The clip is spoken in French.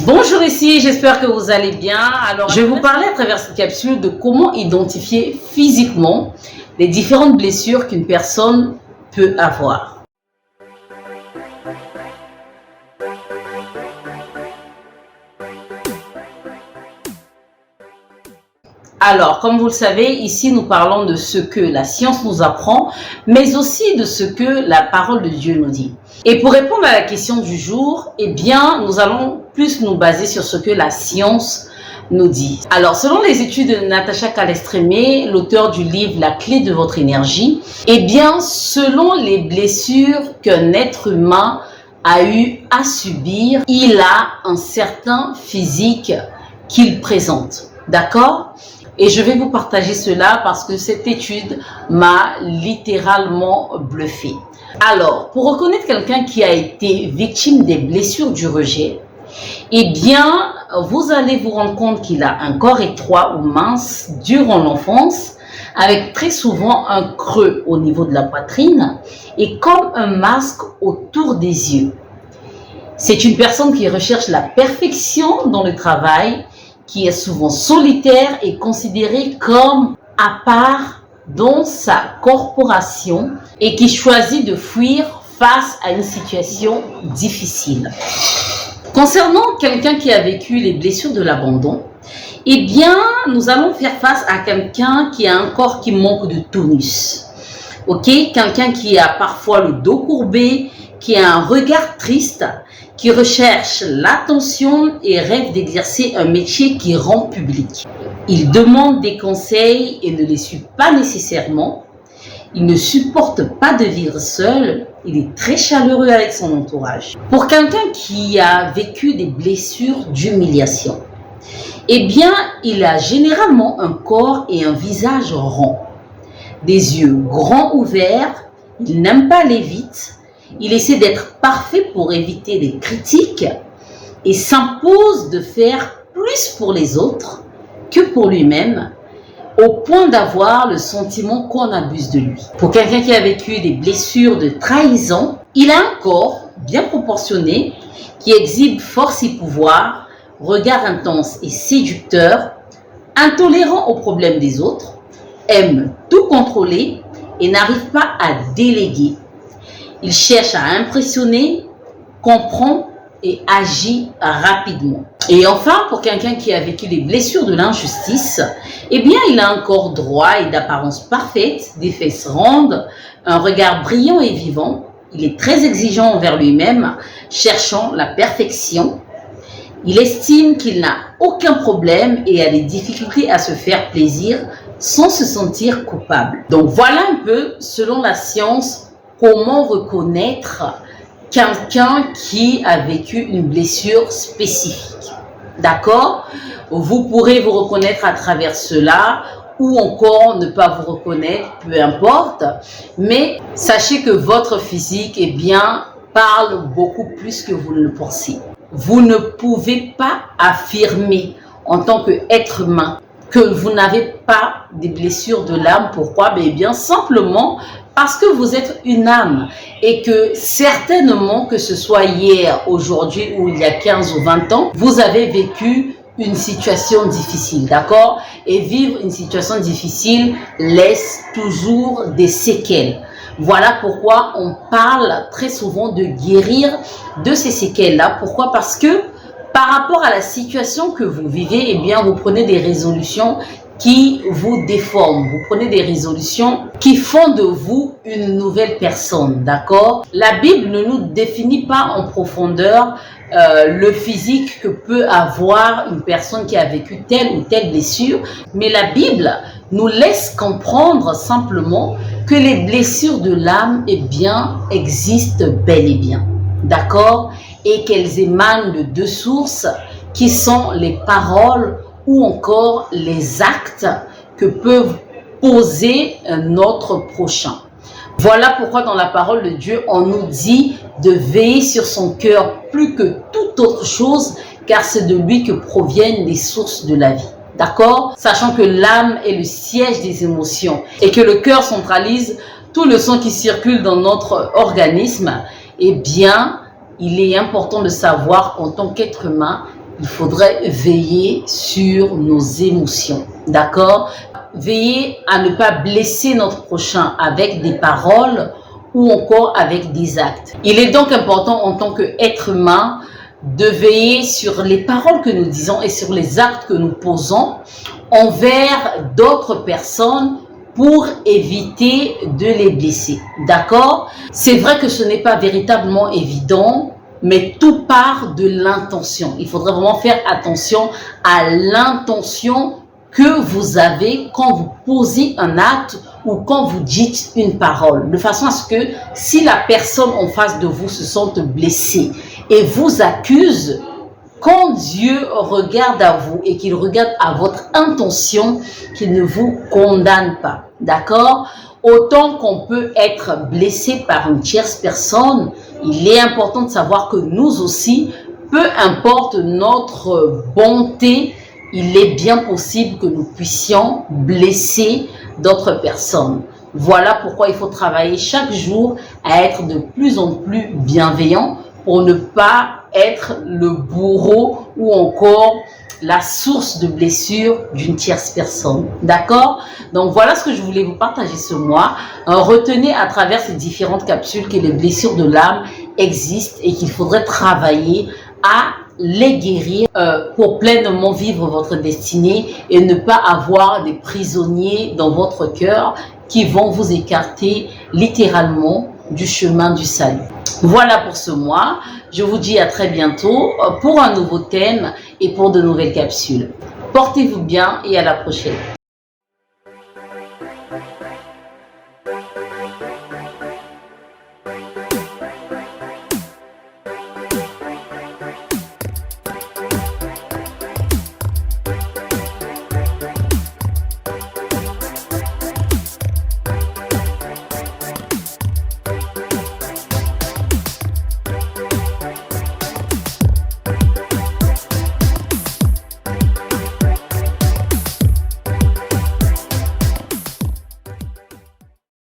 Bonjour ici, j'espère que vous allez bien. Alors, je vais vous parler à travers cette capsule de comment identifier physiquement les différentes blessures qu'une personne peut avoir. Alors, comme vous le savez, ici nous parlons de ce que la science nous apprend, mais aussi de ce que la parole de Dieu nous dit. Et pour répondre à la question du jour, eh bien, nous allons plus nous baser sur ce que la science nous dit. Alors, selon les études de Natasha Calestrémé, l'auteur du livre La clé de votre énergie, eh bien, selon les blessures qu'un être humain a eu à subir, il a un certain physique qu'il présente. D'accord ? Et je vais vous partager cela parce que cette étude m'a littéralement bluffé. Alors, pour reconnaître quelqu'un qui a été victime des blessures du rejet, eh bien, vous allez vous rendre compte qu'il a un corps étroit ou mince durant l'enfance, avec très souvent un creux au niveau de la poitrine et comme un masque autour des yeux. C'est une personne qui recherche la perfection dans le travail, qui est souvent solitaire et considéré comme à part dans sa corporation et qui choisit de fuir face à une situation difficile. Concernant quelqu'un qui a vécu les blessures de l'abandon, eh bien, nous allons faire face à quelqu'un qui a un corps qui manque de tonus. Ok, quelqu'un qui a parfois le dos courbé, qui a un regard triste, qui recherche l'attention et rêve d'exercer un métier qui rend public. Il demande des conseils et ne les suit pas nécessairement. Il ne supporte pas de vivre seul. Il est très chaleureux avec son entourage. Pour quelqu'un qui a vécu des blessures d'humiliation, eh bien, il a généralement un corps et un visage rond, des yeux grands ouverts, il n'aime pas aller vite. Il essaie d'être parfait pour éviter les critiques et s'impose de faire plus pour les autres que pour lui-même, au point d'avoir le sentiment qu'on abuse de lui. Pour quelqu'un qui a vécu des blessures de trahison, il a un corps bien proportionné qui exhibe force et pouvoir, regard intense et séducteur, intolérant aux problèmes des autres, aime tout contrôler et n'arrive pas à déléguer. Il cherche à impressionner, comprend et agit rapidement. Et enfin, pour quelqu'un qui a vécu des blessures de l'injustice, eh bien, il a un corps droit et d'apparence parfaite, des fesses rondes, un regard brillant et vivant. Il est très exigeant envers lui-même, cherchant la perfection. Il estime qu'il n'a aucun problème et a des difficultés à se faire plaisir sans se sentir coupable. Donc voilà un peu, selon la science, comment reconnaître quelqu'un qui a vécu une blessure spécifique. D'accord? Vous pourrez vous reconnaître à travers cela ou encore ne pas vous reconnaître, peu importe. Mais sachez que votre physique, eh bien, parle beaucoup plus que vous ne le pensez. Vous ne pouvez pas affirmer en tant qu'être humain que vous n'avez pas des blessures de l'âme. Pourquoi? Eh bien, simplement parce que vous êtes une âme et que certainement, que ce soit hier, aujourd'hui ou il y a 15 ou 20 ans, vous avez vécu une situation difficile, d'accord? Et vivre une situation difficile laisse toujours des séquelles. Voilà pourquoi on parle très souvent de guérir de ces séquelles-là. Pourquoi? Parce que par rapport à la situation que vous vivez, eh bien, vous prenez des résolutions qui vous déforment. Vous prenez des résolutions qui font de vous une nouvelle personne, d'accord? La Bible ne nous définit pas en profondeur le physique que peut avoir une personne qui a vécu telle ou telle blessure, mais la Bible nous laisse comprendre simplement que les blessures de l'âme, eh bien, existent bel et bien, d'accord? Et qu'elles émanent de deux sources qui sont les paroles ou encore les actes que peuvent poser notre prochain. Voilà pourquoi dans la parole de Dieu, on nous dit de veiller sur son cœur plus que toute autre chose, car c'est de lui que proviennent les sources de la vie. D'accord? Sachant que l'âme est le siège des émotions et que le cœur centralise tout le sang qui circule dans notre organisme, eh bien, il est important de savoir qu'en tant qu'être humain, il faudrait veiller sur nos émotions, d'accord? Veiller à ne pas blesser notre prochain avec des paroles ou encore avec des actes. Il est donc important en tant qu'être humain de veiller sur les paroles que nous disons et sur les actes que nous posons envers d'autres personnes pour éviter de les blesser. D'accord? C'est vrai que ce n'est pas véritablement évident, mais tout part de l'intention. Il faudrait vraiment faire attention à l'intention que vous avez quand vous posez un acte ou quand vous dites une parole, de façon à ce que si la personne en face de vous se sente blessée et vous accuse, quand Dieu regarde à vous et qu'il regarde à votre intention, qu'il ne vous condamne pas, d'accord? Autant qu'on peut être blessé par une tierce personne, il est important de savoir que nous aussi, peu importe notre bonté, il est bien possible que nous puissions blesser d'autres personnes. Voilà pourquoi il faut travailler chaque jour à être de plus en plus bienveillant pour ne pas être le bourreau ou encore la source de blessure d'une tierce personne. D'accord? Donc voilà ce que je voulais vous partager ce mois. Retenez à travers ces différentes capsules que les blessures de l'âme existent et qu'il faudrait travailler à les guérir pour pleinement vivre votre destinée et ne pas avoir des prisonniers dans votre cœur qui vont vous écarter littéralement du chemin du salut. Voilà pour ce mois. Je vous dis à très bientôt pour un nouveau thème et pour de nouvelles capsules. Portez-vous bien et à la prochaine.